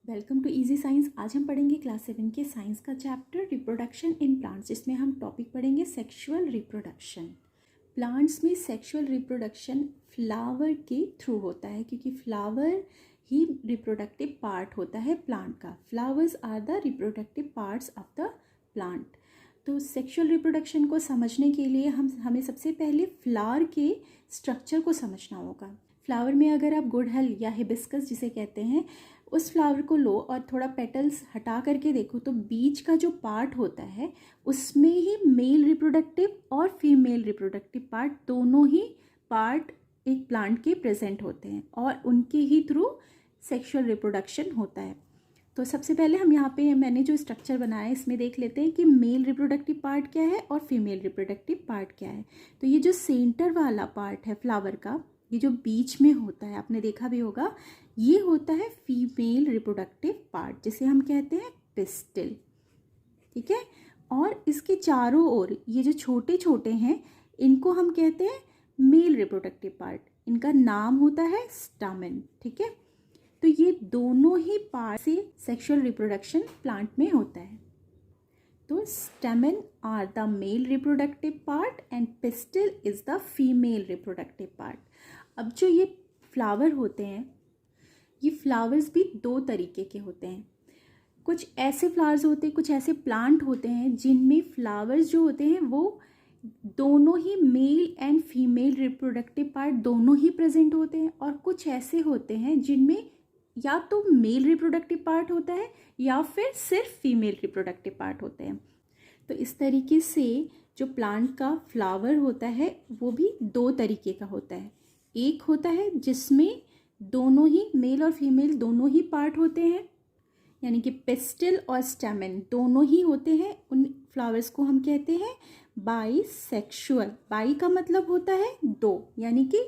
Welcome to easy science. आज हम पढ़ेंगे क्लास 7 के साइंस का चैप्टर रिप्रोडक्शन इन प्लांट्स, जिसमें हम टॉपिक पढ़ेंगे सेक्सुअल रिप्रोडक्शन। प्लांट्स में सेक्सुअल रिप्रोडक्शन फ्लावर के थ्रू होता है, क्योंकि फ्लावर ही रिप्रोडक्टिव पार्ट होता है प्लांट का। Flowers are the reproductive parts of the plant. तो सेक्सुअल रिप्रोडक्शन को समझने के लिए हमें सबसे पहले फ्लावर के स्ट्रक्चर को समझना होगा। फ्लावर में अगर आप गुड़हल या हिबिस्कस जिसे कहते हैं, उस फ्लावर को लो और थोड़ा पेटल्स हटा करके देखो, तो बीच का जो पार्ट होता है उसमें ही मेल रिप्रोडक्टिव और फीमेल रिप्रोडक्टिव पार्ट, दोनों ही पार्ट एक प्लांट के प्रेजेंट होते हैं और उनके ही थ्रू सेक्सुअल रिप्रोडक्शन होता है। तो सबसे पहले हम यहाँ पे मैंने जो स्ट्रक्चर बनाया है इसमें देख लेते हैं कि मेल रिप्रोडक्टिव पार्ट क्या है और फीमेल रिप्रोडक्टिव पार्ट क्या है। तो ये जो सेंटर वाला पार्ट है फ्लावर का, ये जो बीच में होता है, आपने देखा भी होगा, ये होता है फीमेल रिप्रोडक्टिव पार्ट, जिसे हम कहते हैं पिस्टिल। ठीक है। और इसके चारों ओर ये जो छोटे छोटे हैं, इनको हम कहते हैं मेल रिप्रोडक्टिव पार्ट। इनका नाम होता है स्टामेन। ठीक है। तो ये दोनों ही पार्ट से सेक्सुअल रिप्रोडक्शन प्लांट में होता है। तो stamen are the male reproductive part and pistil is the female reproductive part. अब जो ये फ्लावर होते हैं, ये फ्लावर्स भी दो तरीके के होते हैं। कुछ ऐसे फ्लावर्स होते हैं, कुछ ऐसे प्लांट होते हैं जिनमें फ्लावर्स जो होते हैं वो दोनों ही male and female reproductive part दोनों ही प्रेजेंट होते हैं, और कुछ ऐसे होते हैं जिनमें या तो मेल रिप्रोडक्टिव पार्ट होता है या फिर सिर्फ फीमेल रिप्रोडक्टिव पार्ट होते हैं। तो इस तरीके से जो प्लांट का फ्लावर होता है वो भी दो तरीके का होता है। एक होता है जिसमें दोनों ही मेल और फीमेल दोनों ही पार्ट होते हैं, यानी कि पिस्टिल और स्टेमन दोनों ही होते हैं। उन फ्लावर्स को हम कहते हैं बाइसेक्सुअल। बाई का मतलब होता है दो, यानी कि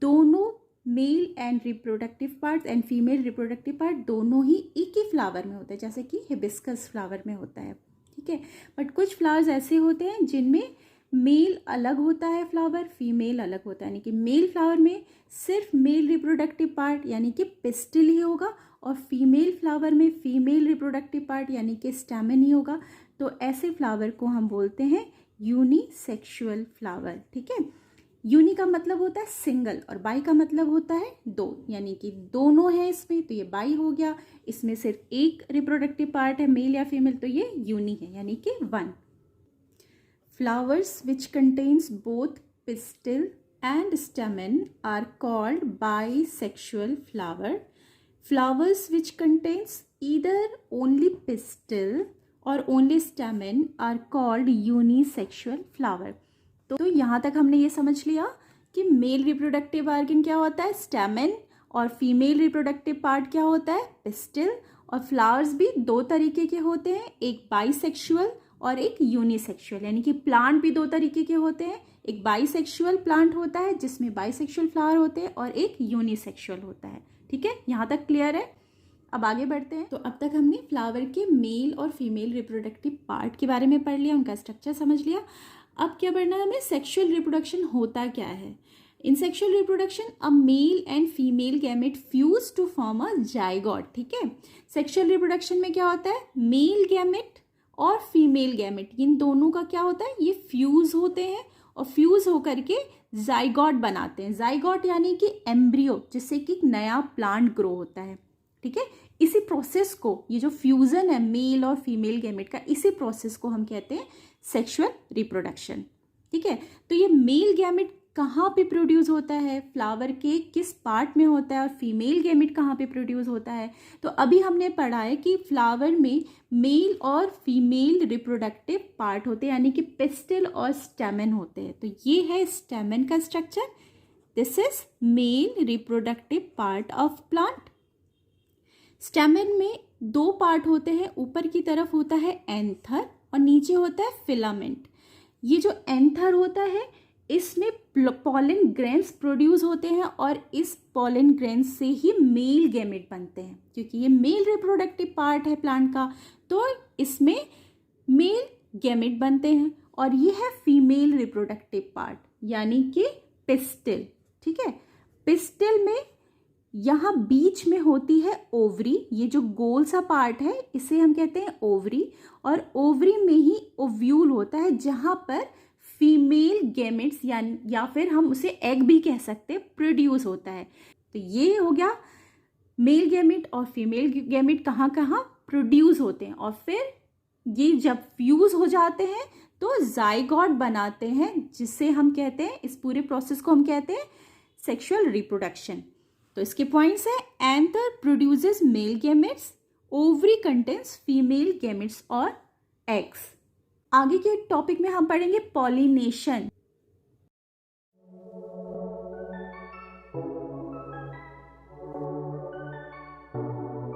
दोनों male and reproductive part and female reproductive part दोनों ही एक ही फ्लावर में होते हैं, जैसे कि हिबिस्कस फ्लावर में होता है। ठीक है। बट कुछ फ्लावर्स ऐसे होते हैं जिनमें मेल अलग होता है फ्लावर, फीमेल अलग होता है, यानी कि मेल फ्लावर में सिर्फ मेल रिप्रोडक्टिव पार्ट यानी कि पिस्टिल ही होगा, और फीमेल फ्लावर में फीमेल रिप्रोडक्टिव पार्ट यानी कि स्टैमेन ही होगा। तो ऐसे फ्लावर को हम बोलते हैं यूनिसेक्सुअल फ्लावर। ठीक है। यूनि का मतलब होता है सिंगल और बाई का मतलब होता है दो, यानी कि दोनों है इसमें, तो ये बाई हो गया। इसमें सिर्फ एक रिप्रोडक्टिव पार्ट है मेल या फीमेल, तो ये यूनि है, यानी कि one. Flowers which contains both pistil and stamen are called bisexual flower. Flowers which contains either only pistil or only stamen are called unisexual flower. तो यहाँ तक हमने ये समझ लिया कि मेल रिप्रोडक्टिव ऑर्गन क्या होता है स्टेमेन, और फीमेल रिप्रोडक्टिव पार्ट क्या होता है पिस्टिल। और फ्लावर्स भी दो तरीके के होते हैं, एक बाइसेक्सुअल और एक यूनिसेक्सुअल, यानी कि प्लांट भी दो तरीके के होते हैं। एक बाइसेक्सुअल प्लांट होता है जिसमें बाइसेक्सुअल फ्लावर होते हैं, और एक यूनिसेक्सुअल होता है। ठीक है। यहाँ तक क्लियर है। अब आगे बढ़ते हैं। तो अब तक हमने फ्लावर के मेल और फीमेल रिप्रोडक्टिव पार्ट के बारे में पढ़ लिया, उनका स्ट्रक्चर समझ लिया। अब क्या पढ़ना है हमें, सेक्सुअल रिप्रोडक्शन होता क्या है। In sexual reproduction a male and female gamete fuse to form a zygote. ठीक है। सेक्सुअल रिप्रोडक्शन में क्या होता है, मेल गैमेट और फीमेल गैमेट, इन दोनों का क्या होता है, ये फ्यूज होते हैं और फ्यूज होकर के जाइगोट बनाते हैं। जाइगोट यानी कि एम्ब्रियो, जिससे कि नया प्लांट ग्रो होता है। ठीक है। इसी प्रोसेस को, ये जो फ्यूजन है मेल और फीमेल गैमेट का, इसी प्रोसेस को हम कहते हैं सेक्सुअल रिप्रोडक्शन। ठीक है। तो ये मेल गैमेट कहाँ पे प्रोड्यूस होता है, फ्लावर के किस पार्ट में होता है, और फीमेल गैमेट कहाँ पे प्रोड्यूस होता है। तो अभी हमने पढ़ा है कि फ्लावर में मेल और फीमेल रिप्रोडक्टिव पार्ट होते हैं, यानी कि पिस्टिल और स्टेमन होते हैं। तो ये है स्टेमन का structure. This is male reproductive part of plant. स्टेमन में दो पार्ट होते हैं, ऊपर की तरफ होता है एंथर और नीचे होता है फिलामेंट। ये जो एंथर होता है इसमें पॉलन ग्रेन्स प्रोड्यूस होते हैं, और इस पॉलन ग्रेन्स से ही मेल गैमेट बनते हैं। क्योंकि ये मेल रिप्रोडक्टिव पार्ट है प्लांट का, तो इसमें मेल गैमेट बनते हैं। और ये है फीमेल रिप्रोडक्टिव पार्ट, यानी कि पिस्टिल। ठीक है। पिस्टिल में यहाँ बीच में होती है ओवरी, ये जो गोल सा पार्ट है इसे हम कहते हैं ओवरी, और ओवरी में ही ओव्यूल होता है जहाँ पर फीमेल गैमेट्स या फिर हम उसे एग भी कह सकते हैं प्रोड्यूस होता है। तो ये हो गया मेल गैमेट और फीमेल गैमेट कहाँ कहाँ प्रोड्यूस होते हैं, और फिर ये जब फ्यूज हो जाते हैं तो जाइगोट बनाते हैं, जिससे हम कहते हैं, इस पूरे प्रोसेस को हम कहते हैं सेक्सुअल रिप्रोडक्शन। तो इसके पॉइंट्स है anther produces male gametes, ovary contains female gametes और एग्स। आगे के टॉपिक में हम पढ़ेंगे पॉलिनेशन।